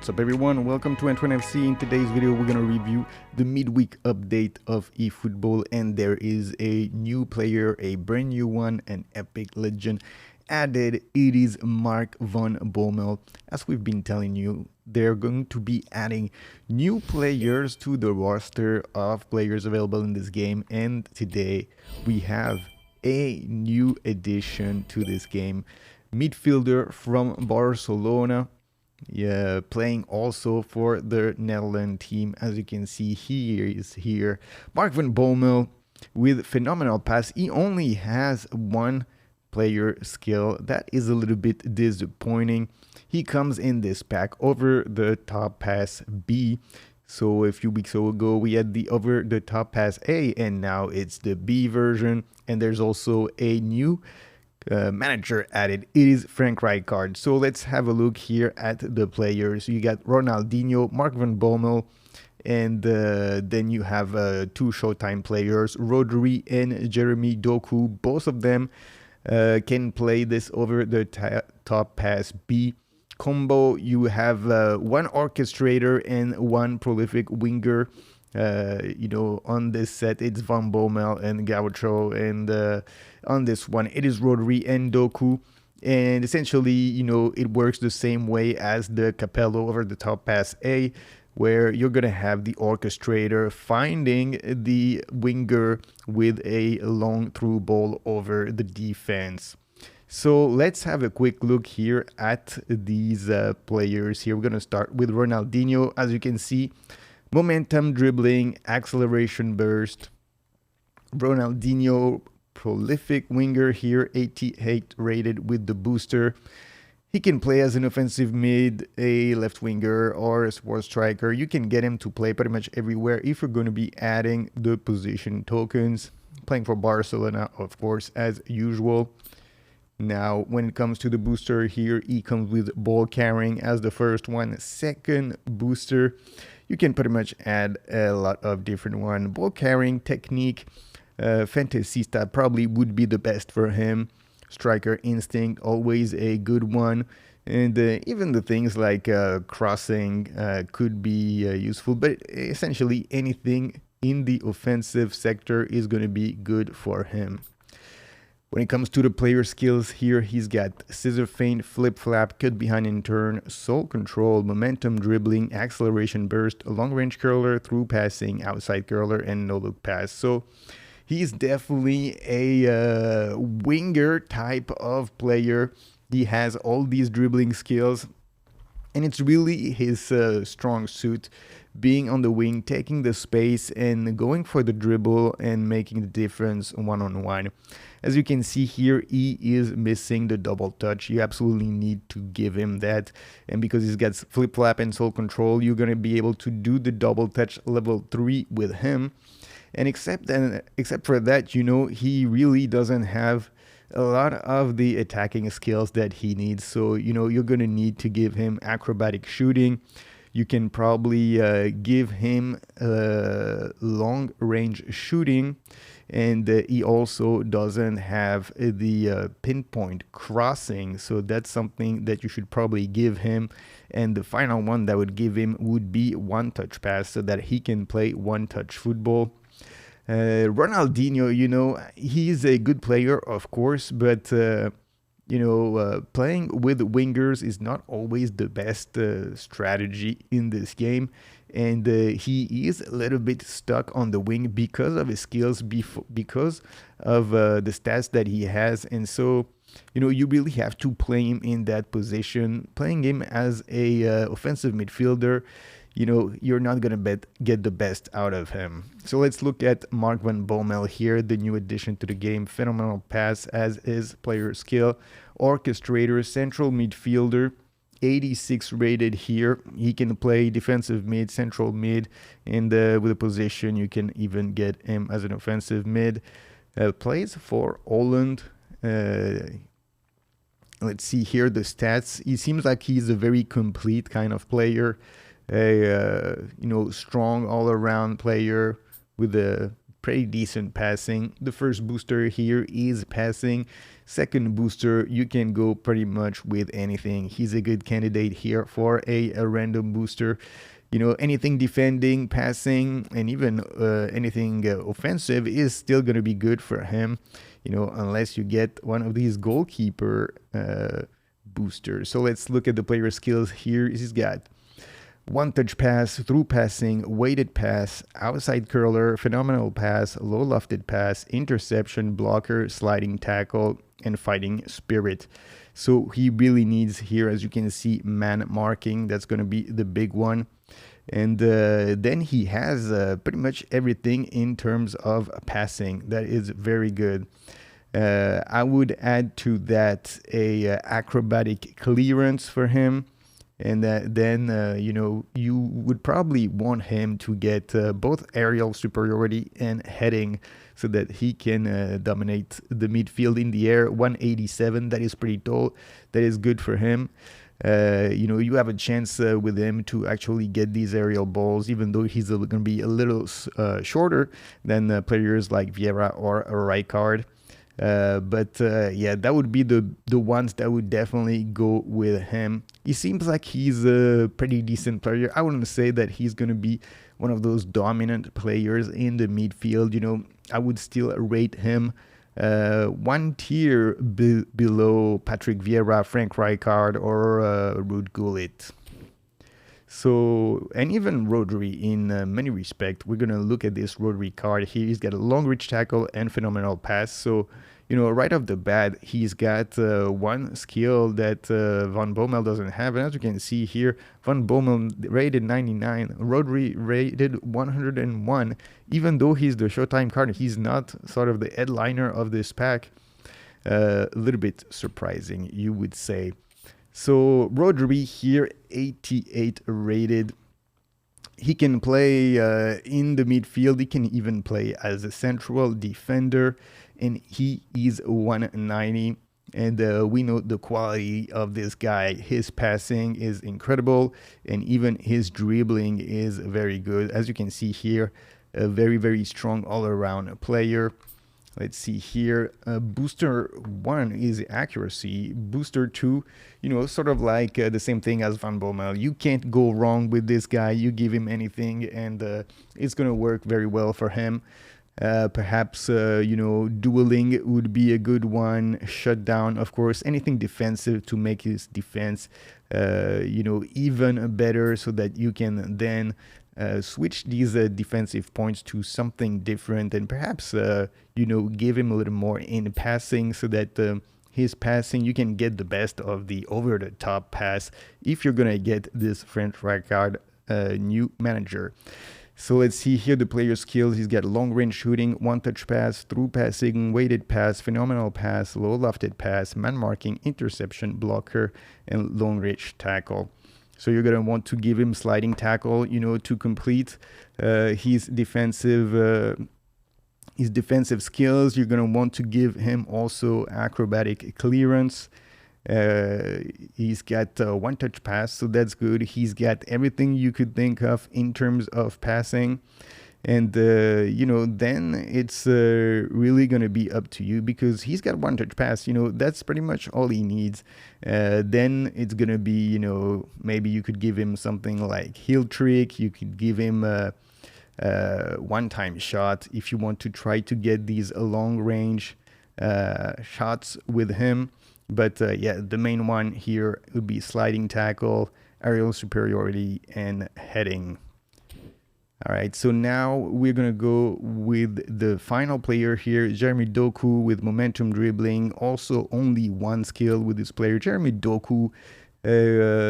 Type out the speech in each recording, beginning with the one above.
What's up everyone, welcome to NTWANfc. In today's video we're going to review the midweek update of eFootball, and there is a new player, a brand new one, an epic legend added. It is Mark van Bommel. As we've been telling you, they're going to be adding new players to the roster of players available in this game, and today we have a new addition to this game. Midfielder from Barcelona, playing also for the Netherlands team. As you can see, he is here. Mark van Bommel with phenomenal pass. He only has one player skill. That is a little bit disappointing. He comes in this pack, over the top pass B. So a few weeks ago we had the over the top pass A, and now it's the B version. And there's also a new manager added. It is Frank Rijkaard. So let's have a look here at the players. You got Ronaldinho, Mark van Bommel, and then you have two Showtime players, Rodri and Jeremy Doku. Both of them can play this over the top pass B combo. You have one orchestrator and one prolific winger. On this set it's Van Bommel and Gaucho, and on this one it is Rodri and Doku. And essentially, it works the same way as the Capello over the top pass A, where you're gonna have the orchestrator finding the winger with a long through ball over the defense. So let's have a quick look here at these players here. We're gonna start with Ronaldinho. As you can see, momentum, dribbling, acceleration, burst. Ronaldinho, prolific winger here, 88 rated with the booster. He can play as an offensive mid, a left winger, or a support striker. You can get him to play pretty much everywhere if you're going to be adding the position tokens. Playing for Barcelona, of course, as usual. Now, when it comes to the booster here, he comes with ball carrying as the first one. Second booster, you can pretty much add a lot of different ones. Ball carrying, technique, fantasista probably would be the best for him. Striker instinct, always a good one. And even the things like crossing could be useful. But essentially anything in the offensive sector is going to be good for him. When it comes to the player skills here, he's got scissor feint, flip flap, cut behind and turn, soul control, momentum, dribbling, acceleration, burst, long range curler, through passing, outside curler, and no look pass. So he's definitely a winger type of player. He has all these dribbling skills, and it's really his strong suit, being on the wing, taking the space and going for the dribble and making the difference one-on-one. As you can see here, he is missing the double touch. You absolutely need to give him that. And because he's got flip-flap and soul control, you're going to be able to do the double touch level 3 with him. And except for that, he really doesn't have a lot of the attacking skills that he needs. So, you're going to need to give him acrobatic shooting. You can probably give him long range shooting, and he also doesn't have the pinpoint crossing. So that's something that you should probably give him. And the final one that would give him would be one touch pass, so that he can play one touch football. Ronaldinho, he's a good player, of course, but playing with wingers is not always the best strategy in this game. And he is a little bit stuck on the wing because of his skills, because of the stats that he has. And so, you really have to play him in that position. Playing him as a offensive midfielder, you're not going to get the best out of him. So let's look at Mark van Bommel here, the new addition to the game. Phenomenal pass as his player skill. Orchestrator, central midfielder, 86 rated here. He can play defensive mid, central mid, and with a position you can even get him as an offensive mid. Plays for Holland. Let's see here the stats. He seems like he's a very complete kind of player. A strong all-around player with a pretty decent passing. The first booster here is passing. Second booster, you can go pretty much with anything. He's a good candidate here for a random booster. Anything defending, passing, and even anything offensive is still going to be good for him, unless you get one of these goalkeeper boosters. So let's look at the player skills here. He's got one-touch pass, through passing, weighted pass, outside curler, phenomenal pass, low lofted pass, interception, blocker, sliding tackle, and fighting spirit. So he really needs here, as you can see, man marking. That's going to be the big one. And then he has pretty much everything in terms of passing. That is very good. I would add to that a acrobatic clearance for him. And then, you would probably want him to get both aerial superiority and heading so that he can dominate the midfield in the air. 187, that is pretty tall. That is good for him. You have a chance with him to actually get these aerial balls, even though he's going to be a little shorter than players like Vieira or Rijkaard. But that would be the ones that would definitely go with him. He seems like he's a pretty decent player. I wouldn't say that he's going to be one of those dominant players in the midfield. I would still rate him one tier below Patrick Vieira, Frank Rijkaard, or Ruud Gullit. So, and even Rodri in many respects. We're going to look at this Rodri card here. He's got a long reach tackle and phenomenal pass. So, right off the bat, he's got one skill that Van Bommel doesn't have. And as you can see here, Van Bommel rated 99, Rodri rated 101. Even though he's the Showtime card, he's not sort of the headliner of this pack. A little bit surprising, you would say. So Rodri here, 88 rated. He can play in the midfield. He can even play as a central defender. And he is 190. And we know the quality of this guy. His passing is incredible. And even his dribbling is very good. As you can see here, a very, very strong all-around player. Let's see here. Booster 1 is accuracy. Booster 2, sort of like the same thing as Van Bommel. You can't go wrong with this guy. You give him anything, and it's going to work very well for him. Perhaps, dueling would be a good one. Shutdown, of course. Anything defensive to make his defense, even better so that you can then switch these defensive points to something different and perhaps, give him a little more in passing so that his passing, you can get the best of the over-the-top pass if you're going to get this Frank Rijkaard new manager. So let's see here the player skills. He's got long-range shooting, one-touch pass, through passing, weighted pass, phenomenal pass, low-lofted pass, man-marking, interception, blocker, and long-range tackle. So you're going to want to give him sliding tackle, to complete his defensive skills. You're going to want to give him also acrobatic clearance. He's got one-touch pass, so that's good. He's got everything you could think of in terms of passing. And, then it's really going to be up to you because he's got one-touch pass. That's pretty much all he needs. Then it's going to be, maybe you could give him something like heel trick. You could give him a one-time shot if you want to try to get these long-range shots with him. But, the main one here would be sliding tackle, aerial superiority, and heading. All right, so now we're going to go with the final player here, Jeremy Doku with momentum dribbling. Also only one skill with this player. Jeremy Doku,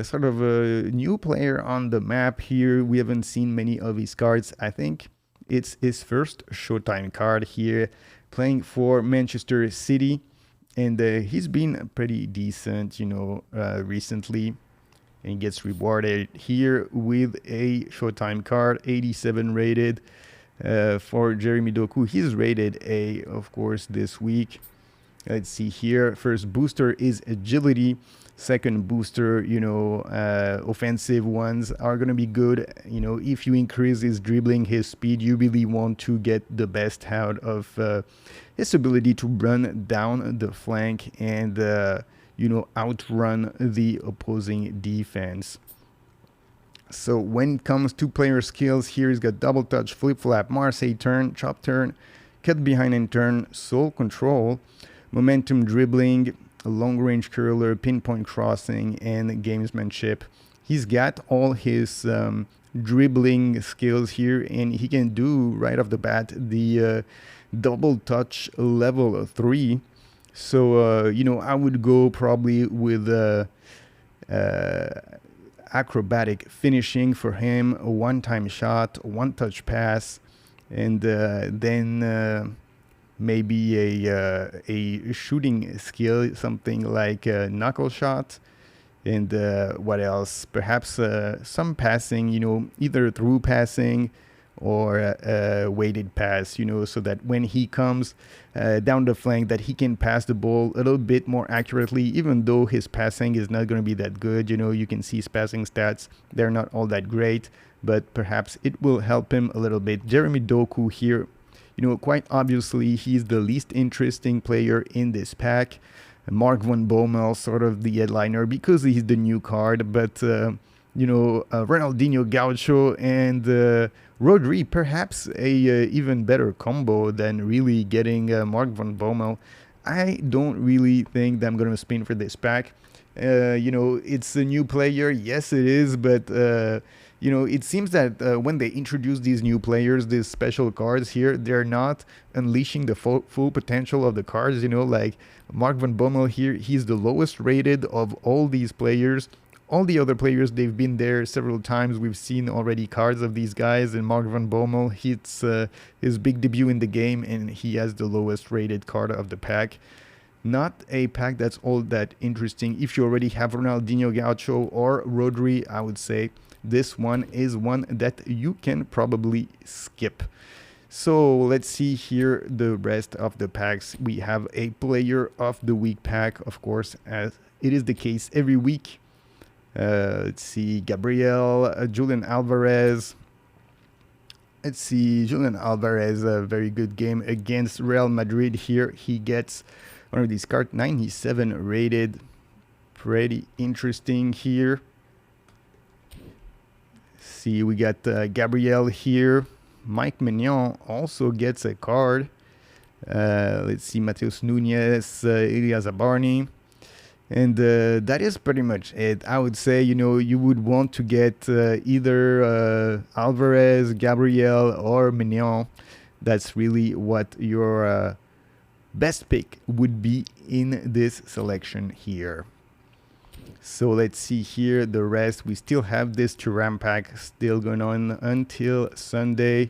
sort of a new player on the map here. We haven't seen many of his cards. I think it's his first Showtime card here, playing for Manchester City. And he's been pretty decent, recently. And he gets rewarded here with a Showtime card, 87 rated for Jeremy Doku. He's rated A, of course, this week. Let's see here. First booster is agility. Second booster, offensive ones are going to be good. If you increase his dribbling, his speed, you really want to get the best out of his ability to run down the flank and, outrun the opposing defense. So when it comes to player skills, here he's got double touch, flip flap, Marseille turn, chop turn, cut behind and turn, soul control, momentum dribbling, long range curler, pinpoint crossing, and gamesmanship. He's got all his dribbling skills here, and he can do right off the bat the double touch level 3. So I would go probably with acrobatic finishing for him, a one-time shot, one-touch pass, and then maybe a shooting skill, something like a knuckle shot, and what else? Perhaps some passing, either through passing or a weighted pass, so that when he comes down the flank, that he can pass the ball a little bit more accurately, even though his passing is not going to be that good. You can see his passing stats. They're not all that great, but perhaps it will help him a little bit. Jeremy Doku here, quite obviously, he's the least interesting player in this pack. Mark van Bommel, sort of the headliner, because he's the new card, but Ronaldinho, Gaucho, and Rodri, perhaps a even better combo than really getting Mark van Bommel. I don't really think that I'm going to spin for this pack. It's a new player. Yes, it is, but it seems that when they introduce these new players, these special cards here, they're not unleashing the full potential of the cards. Like Mark van Bommel here, he's the lowest rated of all these players. All the other players, they've been there several times. We've seen already cards of these guys, and Mark van Bommel, it's his big debut in the game, and he has the lowest rated card of the pack. Not a pack that's all that interesting. If you already have Ronaldinho, Gaucho, or Rodri, I would say this one is one that you can probably skip. So let's see here the rest of the packs. We have a player of the week pack, of course, as it is the case every week. Let's see, Gabriel, Julian Alvarez. Let's see, Julian Alvarez, a very good game against Real Madrid here. He gets one of these cards, 97 rated. Pretty interesting here. See, we got Gabriel here. Mike Mignon also gets a card. Let's see, Mateus Nunes, Ilya Zabarny. And that is pretty much it. I would say, you would want to get either Alvarez, Gabriel, or Mignon. That's really what your best pick would be in this selection here. So let's see here the rest. We still have this Thuram pack still going on until Sunday.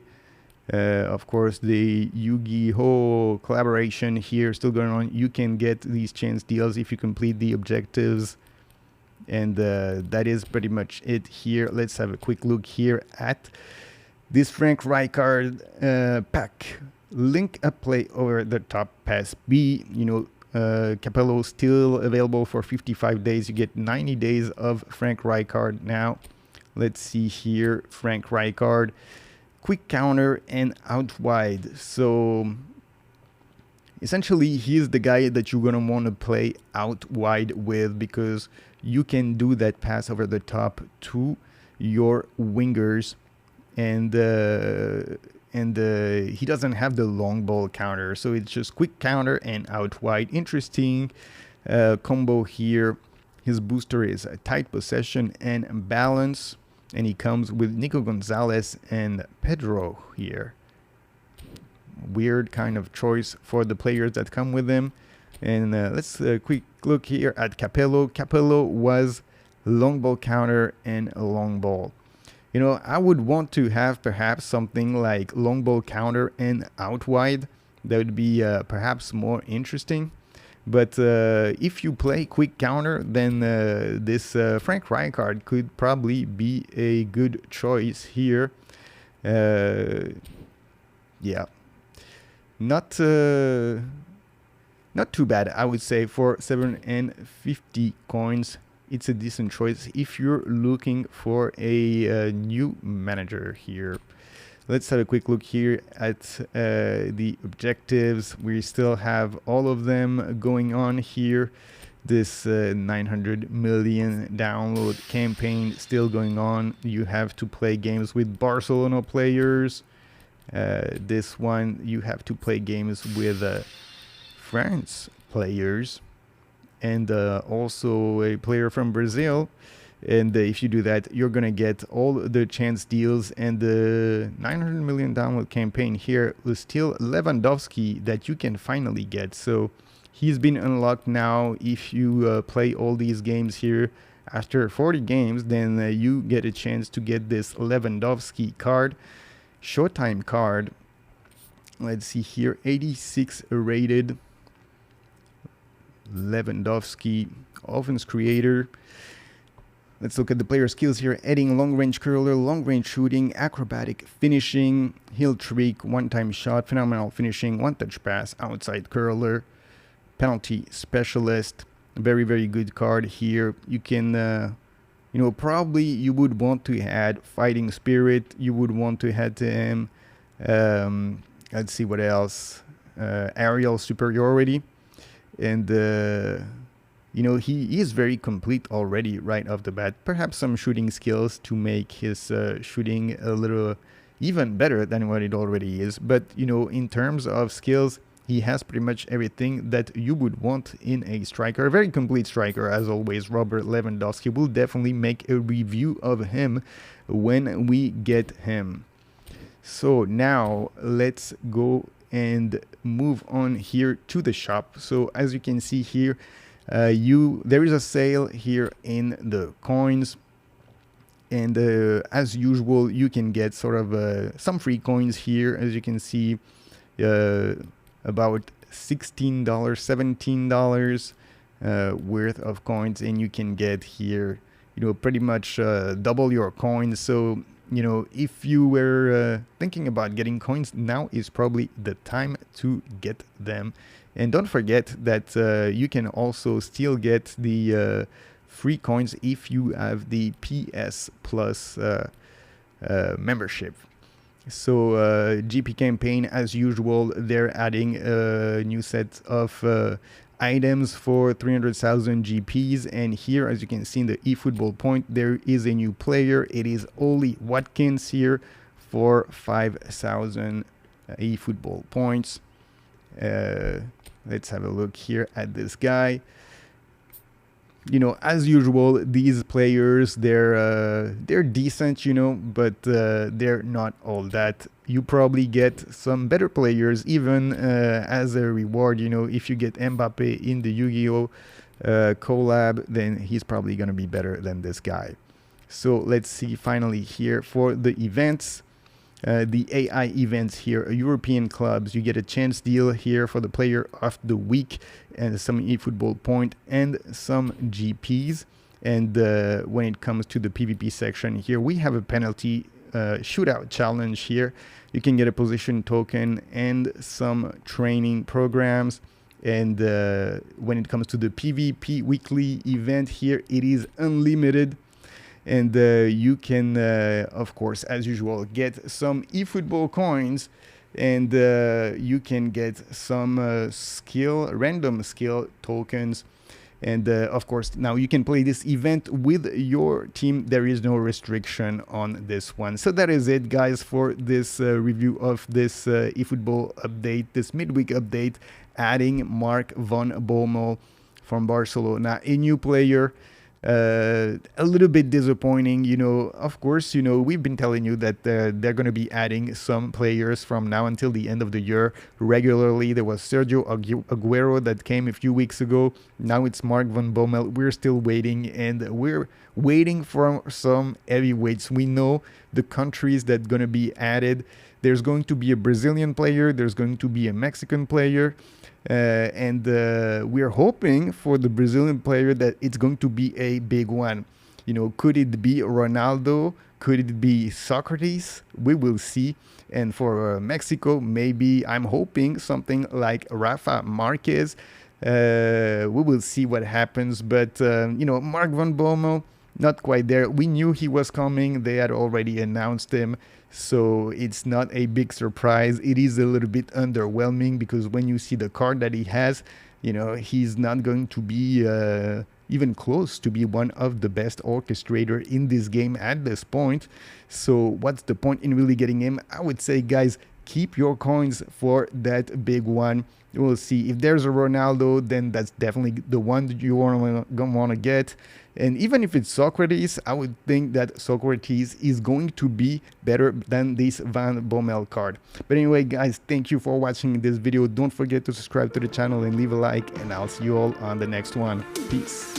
Of course, the Yu-Gi-Oh! Collaboration here still going on. You can get these chance deals if you complete the objectives. And that is pretty much it here. Let's have a quick look here at this Frank Rijkaard pack. Link up play over the top pass B. Capello still available for 55 days. You get 90 days of Frank Rijkaard now. Let's see here, Frank Rijkaard. Quick counter and out wide. So essentially, he's the guy that you're going to want to play out wide with, because you can do that pass over the top to your wingers. And he doesn't have the long ball counter. So it's just quick counter and out wide. Interesting combo here. His booster is a tight possession and balance. And he comes with Nico Gonzalez and Pedro here. Weird kind of choice for the players that come with him. And let's quick look here at Capello. Capello was long ball counter and a long ball. I would want to have perhaps something like long ball counter and out wide. That would be perhaps more interesting. But if you play quick counter, then this Frank Rijkaard could probably be a good choice here. Yeah. Not not too bad, I would say. For 750 coins, it's a decent choice if you're looking for a new manager here. Let's have a quick look here at the objectives. We still have all of them going on here. This 900 million download campaign still going on. You have to play games with Barcelona players. This one, you have to play games with France players, and also a player from Brazil. And if you do that, you're gonna get all the chance deals. And the 900 million download campaign here was still Lewandowski that you can finally get. So he's been unlocked now. If you play all these games here after 40 games, then you get a chance to get this Lewandowski card, Showtime card. Let's see here, 86 rated Lewandowski, offense creator. Let's look at the player skills here. Heading, long-range curler, long-range shooting, acrobatic finishing, heel trick, one-time shot, phenomenal finishing, one-touch pass, outside curler, penalty specialist. Very, very good card here. You can, probably you would want to add fighting spirit. You would want to add to him. Let's see what else. Aerial superiority. And he is very complete already right off the bat. Perhaps some shooting skills to make his shooting a little even better than what it already is. But, in terms of skills, he has pretty much everything that you would want in a striker. A very complete striker, as always. Robert Lewandowski. Will definitely make a review of him when we get him. So now let's go and move on here to the shop. So as you can see here, there is a sale here in the coins, and as usual you can get sort of some free coins here. As you can see, about $16, $17 worth of coins, and you can get here pretty much double your coins. So if you were thinking about getting coins, now is probably the time to get them. And don't forget that you can also still get the free coins if you have the PS Plus membership. So GP campaign, as usual, they're adding a new set of items for 300,000 GPs. And here, as you can see in the eFootball point, there is a new player. It is Oli Watkins here for 5,000 eFootball points. Let's have a look here at this guy. As usual, these players, they're decent, but they're not all that. You probably get some better players, even as a reward. If you get Mbappe in the Yu-Gi-Oh collab, then he's probably going to be better than this guy. So let's see finally here for the events. The AI events here, European clubs, you get a chance deal here for the player of the week, and some eFootball point and some GPs. And when it comes to the PvP section here, we have a penalty shootout challenge here. You can get a position token and some training programs. And when it comes to the PvP weekly event here, it is unlimited. And you can, of course, as usual, get some eFootball coins, and you can get some random skill tokens. And of course, now you can play this event with your team. There is no restriction on this one. So that is it, guys, for this review of this eFootball update, this midweek update, adding Mark van Bommel from Barcelona, a new player. A little bit disappointing, of course, we've been telling you that they're going to be adding some players from now until the end of the year regularly. There was Sergio Aguero that came a few weeks ago. Now it's Mark van Bommel. We're still waiting, and we're waiting for some heavyweights. We know the countries that are going to be added. There's going to be a Brazilian player. There's going to be a Mexican player. And we're hoping for the Brazilian player that it's going to be a big one. Could it be Ronaldo? Could it be Socrates? We will see. And for Mexico, maybe I'm hoping something like Rafa Marquez. We will see what happens. But, Mark van Bommel, not quite there. We knew he was coming. They had already announced him. So it's not a big surprise. It is a little bit underwhelming because when you see the card that he has, he's not going to be even close to be one of the best orchestrator in this game at this point. So what's the point in really getting him? I would say, guys, keep your coins for that big one. We'll see. If there's a Ronaldo, then that's definitely the one that you want to get. And even if it's Socrates, I would think that Socrates is going to be better than this Van Bommel card. But anyway, guys, thank you for watching this video. Don't forget to subscribe to the channel and leave a like, and I'll see you all on the next one. Peace.